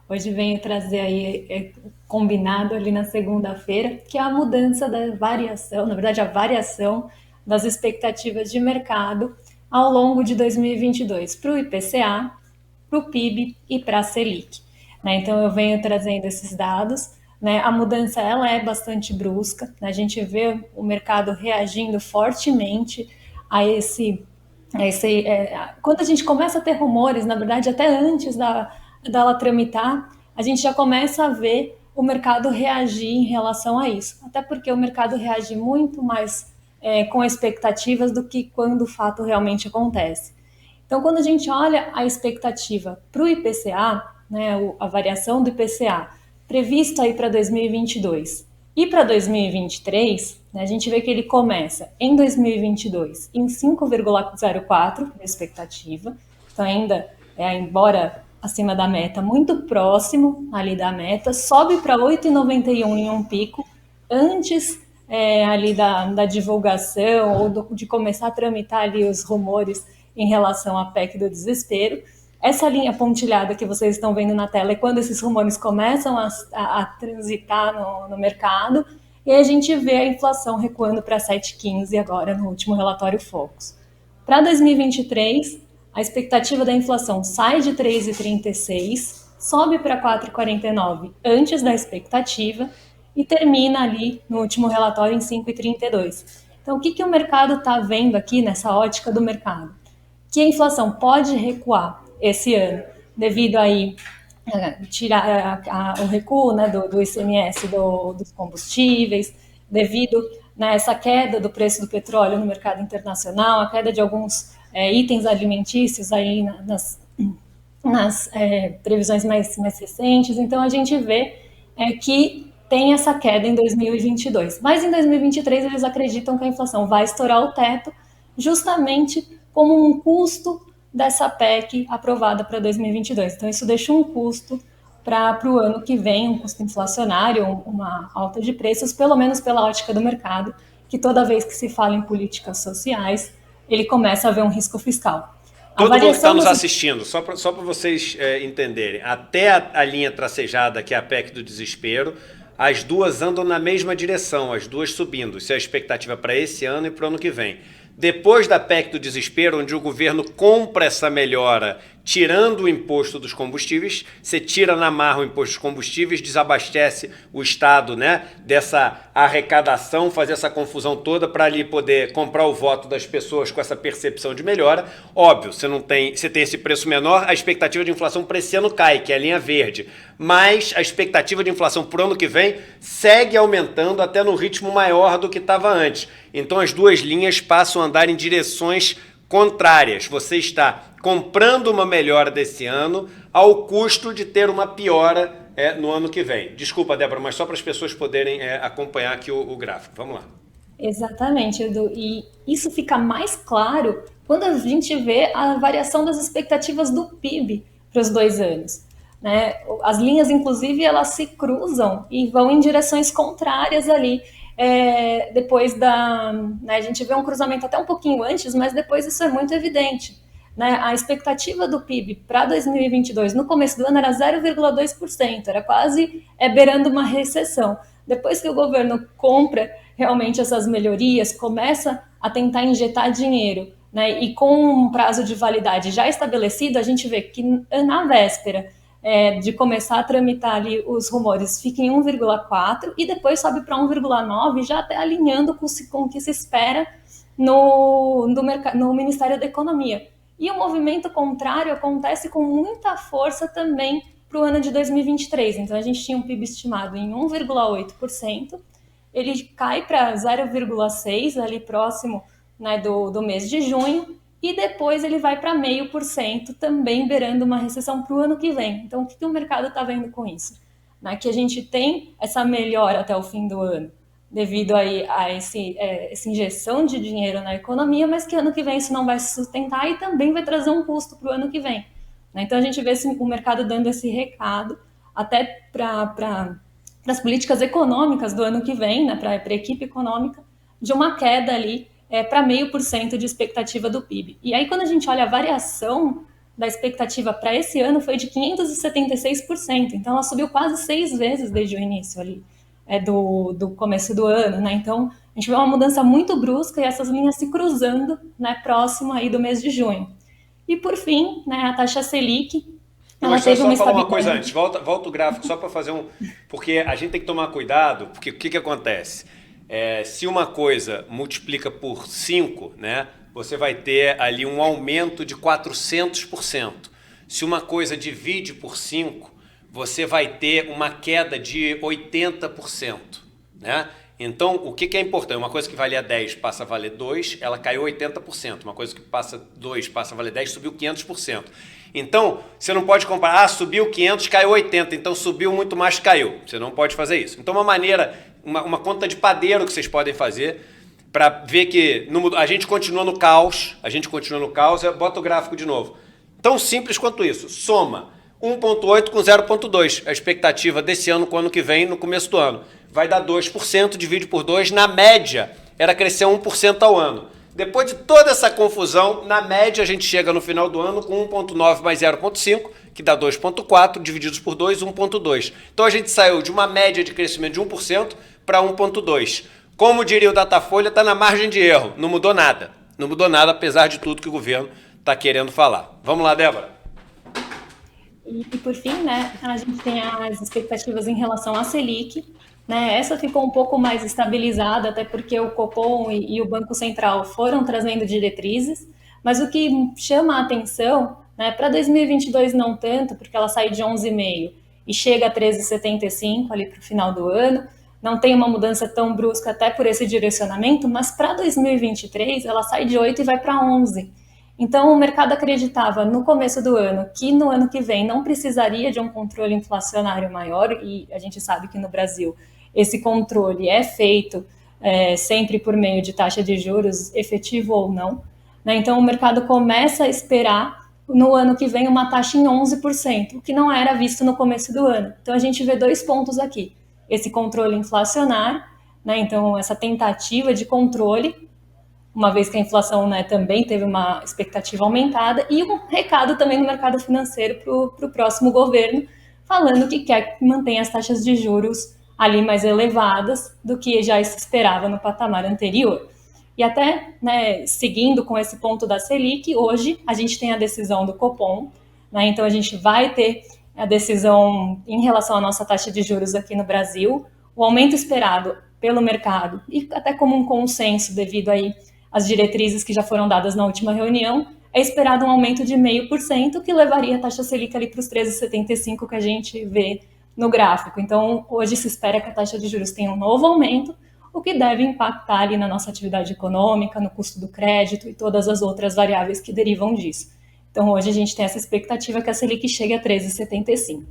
Hoje venho trazer aí, combinado ali na segunda-feira, que é a mudança da variação, na verdade, a variação das expectativas de mercado ao longo de 2022 para o IPCA, para o PIB e para a Selic. Né? Então, eu venho trazendo esses dados. Né? A mudança ela é bastante brusca. Né? A gente vê o mercado reagindo fortemente a quando a gente começa a ter rumores, na verdade, até antes dela tramitar, a gente já começa a ver o mercado reagir em relação a isso. Até porque o mercado reage muito mais com expectativas do que quando o fato realmente acontece. Então, quando a gente olha a expectativa para o IPCA, né, a variação do IPCA prevista aí para 2022 e para 2023, né, a gente vê que ele começa em 2022 em 5,04 a expectativa, então ainda embora acima da meta, muito próximo ali da meta, sobe para 8,91 em um pico, antes ali da divulgação ou de começar a tramitar ali os rumores em relação à PEC do desespero. Essa linha pontilhada que vocês estão vendo na tela é quando esses rumores começam a transitar no mercado, e aí a gente vê a inflação recuando para 7,15 agora no último relatório Focus. Para 2023, a expectativa da inflação sai de 3,36, sobe para 4,49 antes da expectativa e termina ali no último relatório em 5,32. Então, o que o mercado está vendo aqui nessa ótica do mercado? Que a inflação pode recuar esse ano devido aí tirar o recuo, né, do ICMS dos combustíveis, devido nessa queda do preço do petróleo no mercado internacional, a queda de alguns itens alimentícios aí nas previsões mais recentes. Então, a gente vê que tem essa queda em 2022. Mas em 2023, eles acreditam que a inflação vai estourar o teto, justamente como um custo dessa PEC aprovada para 2022. Então, isso deixa um custo para o ano que vem, um custo inflacionário, uma alta de preços, pelo menos pela ótica do mercado, que toda vez que se fala em políticas sociais, ele começa a ver um risco fiscal. A Todo mundo que está variação nos das assistindo, só para vocês entenderem, até a linha tracejada, que é a PEC do desespero, as duas andam na mesma direção, as duas subindo. Isso é a expectativa para esse ano e para o ano que vem. Depois da PEC do desespero, onde o governo compra essa melhora, tirando o imposto dos combustíveis, você tira na marra o imposto dos combustíveis, desabastece o Estado, né, dessa arrecadação, fazer essa confusão toda para ali poder comprar o voto das pessoas com essa percepção de melhora. Óbvio, você tem esse preço menor, a expectativa de inflação para esse ano cai, que é a linha verde. Mas a expectativa de inflação para o ano que vem segue aumentando até no ritmo maior do que estava antes. Então as duas linhas passam a andar em direções contrárias. Você está comprando uma melhora desse ano ao custo de ter uma piora no ano que vem. Desculpa, Débora, mas só para as pessoas poderem acompanhar aqui o gráfico. Vamos lá. Exatamente, Edu. E isso fica mais claro quando a gente vê a variação das expectativas do PIB para os 2 anos. Né? As linhas, inclusive, elas se cruzam e vão em direções contrárias ali. Depois né, a gente vê um cruzamento até um pouquinho antes, mas depois isso é muito evidente. Né? A expectativa do PIB para 2022, no começo do ano, era 0,2%, era quase beirando uma recessão. Depois que o governo compra realmente essas melhorias, começa a tentar injetar dinheiro, né? E com um prazo de validade já estabelecido, a gente vê que na véspera de começar a tramitar ali os rumores, fica em 1,4 e depois sobe para 1,9, já até alinhando com o que se espera no Ministério da Economia. E o movimento contrário acontece com muita força também para o ano de 2023. Então, a gente tinha um PIB estimado em 1,8%, ele cai para 0,6% ali próximo, né, do mês de junho, e depois ele vai para 0,5%, também beirando uma recessão para o ano que vem. Então, o que o mercado está vendo com isso? Né, que a gente tem essa melhora até o fim do ano, devido aí a essa injeção de dinheiro na economia, mas que ano que vem isso não vai se sustentar e também vai trazer um custo para o ano que vem. Né? Então, a gente vê o mercado dando esse recado até para as políticas econômicas do ano que vem, né, para a equipe econômica, de uma queda ali para 0,5% de expectativa do PIB. E aí, quando a gente olha a variação da expectativa para esse ano foi de 576%. Então, ela subiu quase 6 vezes desde o início ali, do começo do ano, né? Então, a gente vê uma mudança muito brusca e essas linhas se cruzando, né, próximo aí do mês de junho. E, por fim, né, a taxa Selic, Não, ela mas só, teve uma só falar uma coisa estabilidade. antes. Volta o gráfico só para fazer um. Porque a gente tem que tomar cuidado, porque o que acontece? Se uma coisa multiplica por 5, né, você vai ter ali um aumento de 400%. Se uma coisa divide por 5, você vai ter uma queda de 80%. Né? Então, o que é importante? Uma coisa que valia 10 passa a valer 2, ela caiu 80%. Uma coisa que passa 2 passa a valer 10, subiu 500%. Então, você não pode comparar, subiu 500, caiu 80, então subiu muito mais, caiu. Você não pode fazer isso. Então, uma maneira, uma conta de padeiro que vocês podem fazer para ver que a gente continua no caos, bota o gráfico de novo. Tão simples quanto isso. Soma 1,8 com 0,2. A expectativa desse ano com o ano que vem, no começo do ano. Vai dar 2%, divide por 2. Na média, era crescer 1% ao ano. Depois de toda essa confusão, na média a gente chega no final do ano com 1,9 mais 0,5, que dá 2,4, divididos por 2, 1,2. Então a gente saiu de uma média de crescimento de 1% para 1,2. Como diria o Datafolha, está na margem de erro. Não mudou nada. Não mudou nada, apesar de tudo que o governo está querendo falar. Vamos lá, Débora. E por fim, né, a gente tem as expectativas em relação à Selic, né? Essa ficou um pouco mais estabilizada, até porque o Copom e o Banco Central foram trazendo diretrizes, mas o que chama a atenção, né, para 2022 não tanto, porque ela sai de 11,5 e chega a 13,75 ali para o final do ano, não tem uma mudança tão brusca até por esse direcionamento, mas para 2023 ela sai de 8 e vai para 11. Então, o mercado acreditava no começo do ano que no ano que vem não precisaria de um controle inflacionário maior, e a gente sabe que no Brasil esse controle é feito sempre por meio de taxa de juros, efetivo ou não. Né? Então, o mercado começa a esperar no ano que vem uma taxa em 11%, o que não era visto no começo do ano. Então, a gente vê 2 pontos aqui. Esse controle inflacionário, né? Então, essa tentativa de controle, uma vez que a inflação, né, também teve uma expectativa aumentada, e um recado também no mercado financeiro para o próximo governo, falando que quer que mantenha as taxas de juros ali mais elevadas do que já se esperava no patamar anterior. E até, né, seguindo com esse ponto da Selic, hoje a gente tem a decisão do Copom, né, então a gente vai ter a decisão em relação à nossa taxa de juros aqui no Brasil, o aumento esperado pelo mercado, e até como um consenso devido aí as diretrizes que já foram dadas na última reunião, é esperado um aumento de 0,5%, que levaria a taxa Selic ali para os 13,75% que a gente vê no gráfico. Então, hoje se espera que a taxa de juros tenha um novo aumento, o que deve impactar ali na nossa atividade econômica, no custo do crédito e todas as outras variáveis que derivam disso. Então, hoje a gente tem essa expectativa que a Selic chegue a 13,75%.